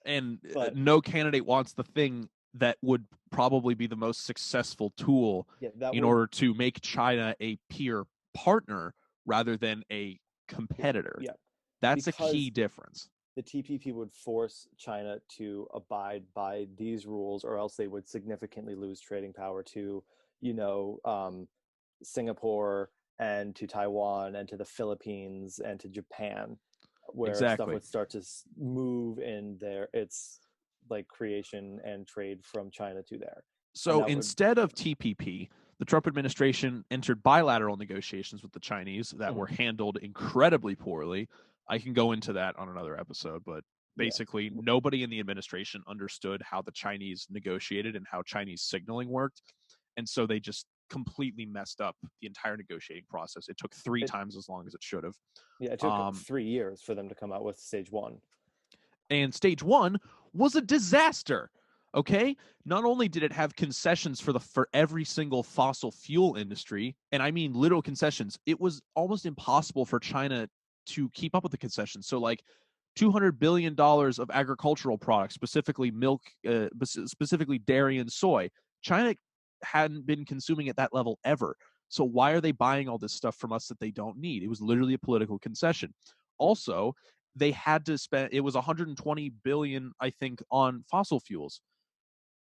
And But no candidate wants the thing that would probably be the most successful tool in order to make China a peer partner rather than a competitor. Yeah, That's a because key difference. the TPP would force China to abide by these rules, or else they would significantly lose trading power to, Singapore and to Taiwan and to the Philippines and to Japan, where stuff Exactly. would start to move in there. It's like creation and trade from China to there. So instead of TPP, the Trump administration entered bilateral negotiations with the Chinese that were handled incredibly poorly. I can go into that on another episode, but basically nobody in the administration understood how the Chinese negotiated and how Chinese signaling worked. And so they just completely messed up the entire negotiating process. It took three times as long as it should have. Yeah, it took 3 years for them to come out with stage 1. And stage 1 was a disaster. Okay, not only did it have concessions for every single fossil fuel industry, and I mean literal concessions, it was almost impossible for China to keep up with the concessions. So like $200 billion of agricultural products, specifically milk, specifically dairy and soy, China hadn't been consuming at that level ever. So why are they buying all this stuff from us that they don't need? It was literally a political concession. Also, they had to spend, it was 120 billion, I think, on fossil fuels.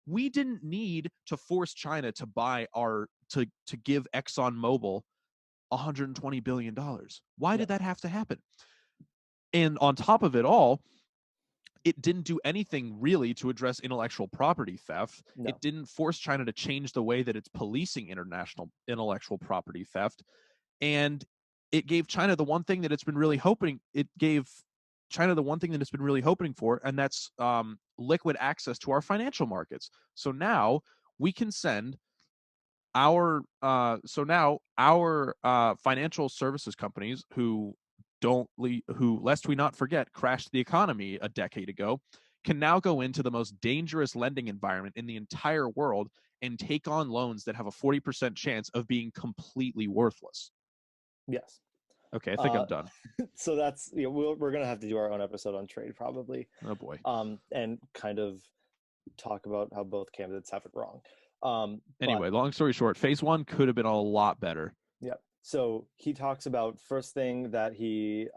We didn't need to force China to buy to give ExxonMobil $120 billion. Why did that have to happen? And on top of it all, it didn't do anything really to address intellectual property theft. No. It didn't force China to change the way that it's policing international intellectual property theft. And it gave China the one thing that it's been really hoping. It gave China the one thing that it's been really hoping for, and that's liquid access to our financial markets. So now we can send our financial services companies who lest we not forget crashed the economy a decade ago, can now go into the most dangerous lending environment in the entire world and take on loans that have a 40% chance of being completely worthless. Yes. Okay, I think I'm done. So that's, we're going to have to do our own episode on trade probably. Oh boy. And kind of talk about how both candidates have it wrong. Anyway, long story short, phase 1 could have been a lot better. Yeah. So he talks about, first thing that he